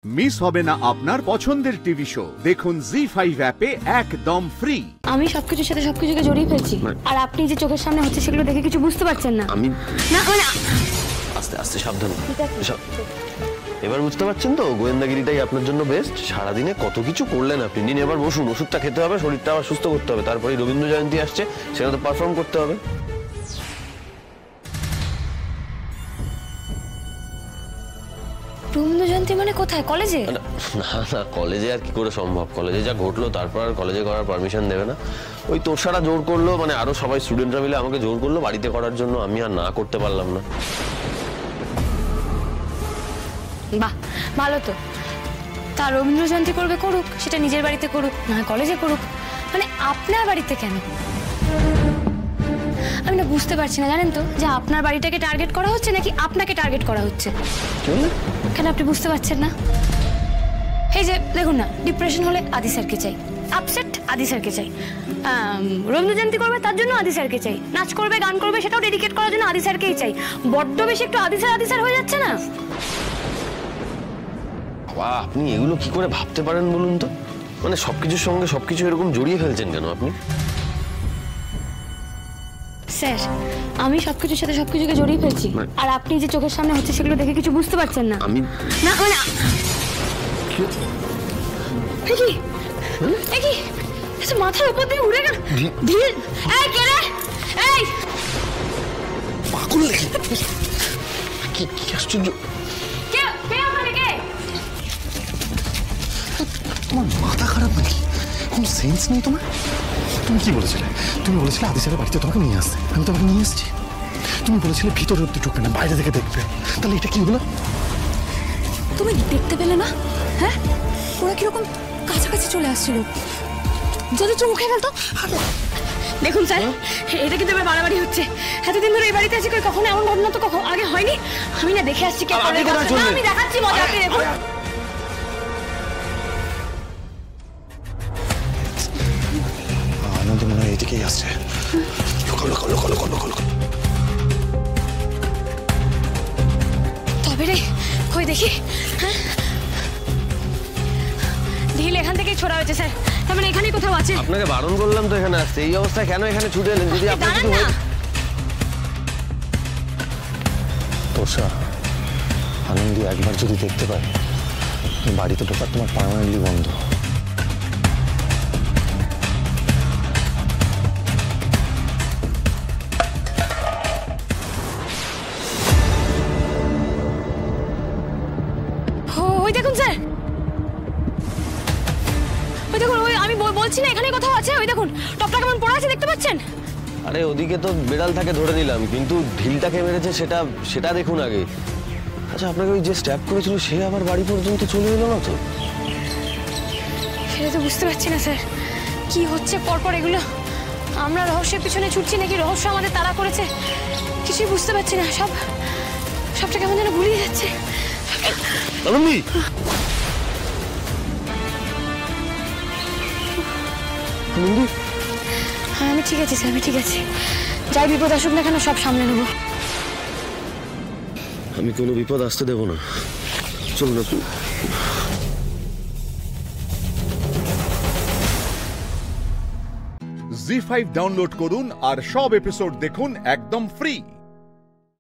Miss হবে না আপনার পছন্দের টিভি শো। দেখুন জি5 অ্যাপে একদম ফ্রি। আমি সবকিছুর সাথে সবকিছুকে জড়িয়ে ফেলছি, আর আপনি যে চোখের সামনে হচ্ছে সেগুলো দেখে কিছু বুঝতে পারছেন না। আমি না মানে আস্তে আস্তে সাবধান। এবার বুঝতে পারছেন তো গোয়েন্দাগিরিটাই আপনার জন্য বেস্ট। সারাদিনে কত কিছু করলেন আপনি। নিন এবার বসুন, ওষুধটা খেতে হবে, শরীরটা আবার সুস্থ করতে হবে, তারপরে রবীন্দ্র জয়ন্তী আসছে, সেটা তো পারফর্ম করতে হবে। রবীন্দ্র জয়ন্তী মানে কোথায়? কলেজে? না না, কলেজে আর কি করে সম্ভব? কলেজে যা ঘটলো তারপর আর কলেজে করার পারমিশন দেবে না। ওই তোষারা জোর করলো, মানে আরো সবাই স্টুডেন্টরা মিলে আমাকে জোর করলো বাড়িতে করার জন্য, আমি আর না করতে পারলাম না। বাহ, ভালো তো। তা রবীন্দ্র জয়ন্তী করবে করুক, সেটা নিজের বাড়িতে করুক, না কলেজে করুক, মানে আপনার বাড়িতে কেন? আমি না বুঝতে পারছি না, জানেন তো, যে আপনার বাড়িটাকে টার্গেট করা হচ্ছে নাকি আপনাকে টার্গেট করা হচ্ছে। কেন আপনি বুঝতে পারছেন না? এই যে দেখুন না, ডিপ্রেশন হলে আদি স্যারকে চাই, আপসেট আদি স্যারকে চাই, রবীন্দ্র জয়ন্তী করবে তার জন্য আদি স্যারকে চাই, নাচ করবে গান করবে সেটাও ডেডিকেট করার জন্য আদি স্যারকেই চাই। বড্ড বেশি একটু আদি স্যার হয়ে যাচ্ছে না? বাবা, আপনি এগুলো কি করে ভাবতে পারেন বলুন তো? মানে সবকিছুর সঙ্গে সবকিছু এরকম জড়িয়ে ফেলছেন কেন আপনি? স্যার, আমি সবকিছুর সাথে সবকিছুকে জড়িয়ে ফেলছি, আর আপনি যে চোখের সামনে হচ্ছে সেগুলো দেখে কিছু বুঝতে পারছেন না। আমি না মানে কি মাথার উপর দিয়ে উড়ে গেল। ধীর, এই কে রে? এই পাগল কি আশ্চর্য! কে কে ওখানে কে? তোমার মাথা খারাপ নাকি? কোনো সেন্স নেই তোমার? তুমি কি বলেছিলে? তুমি বলেছিলে আদি স্যারের বাড়িতে তোমাকে নিয়ে আসতে, আমি তোমাকে নিয়ে এসেছি। তুমি বলেছিলে ভিতরে অব্দি ঢুকবে না, বাইরে থেকে দেখবে। তাহলে এটা কি হলো? তুমি দেখতে পেলে না? হ্যাঁ, ওরা কিরকম কাছাকাছি চলে আসছিল, যদি চোখে ফেলতো। দেখুন স্যার, এটা কিন্তু এবার বাড়াবাড়ি হচ্ছে। এতদিন ধরে এই বাড়িতে আছি, কখনো এমন ঘটনা তো কখনো আগে হয়নি। আমি না দেখে আসছি কে করে। আমি দেখাচ্ছি মজা, আপনি দেখুন। আনন্দ মনে হয় এদিকেই আসছে। তবে রে, কই দেখি। হ্যাঁ, ঢিল এখান থেকেই ছোড়া হয়েছে স্যার, তার মানে এখানেই কোথাও আছে। আপনাকে বারণ করলাম তো এখানে আসতে, এই অবস্থায় কেন এখানে ছুটে এলেন? যদি আপনার কিছু হয়। তোষা, আনন্দি একবার যদি দেখতে পায়, বাড়িতে ঢোকার তোমার পার্মানেন্টলি বন্ধ। ওই দেখুন স্যার, ওই দেখুন, ওই আমি বলছি না এখানে কোথাও আছে। ওই দেখুন টপটা কেমন পড়ে আছে, দেখতে পাচ্ছেন? আরে ওদিকে তো বেড়াল থাকে ধরে নিলাম, কিন্তু ঢিলটাকে মেরেছে সেটা দেখুন আগে। আচ্ছা, আপনাকে ওই যে স্ট্যাপ করেছিল সে আবার বাড়ি পর্যন্ত চলে এলো না তো? সেটা তো বুঝতে পারছি না স্যার, কি হচ্ছে পরপর এগুলো। আমরা রহস্যের পিছনে ছুটছি নাকি রহস্য আমাদের তাড়া করেছে, কিছুই বুঝতে পারছি না। সবটা কেমন যেন গুলিয়ে যাচ্ছে। আনন্দি, হ্যাঁ আমি ঠিক আছি স্যার, আমি ঠিক আছি। যাই বিপদ আসুক না কেন সব সামলে নেবো। আমি কোনো বিপদ আসতে দেবো না, চলুন না। জি5 ডাউনলোড করুন আর সব এপিসোড দেখুন একদম ফ্রি।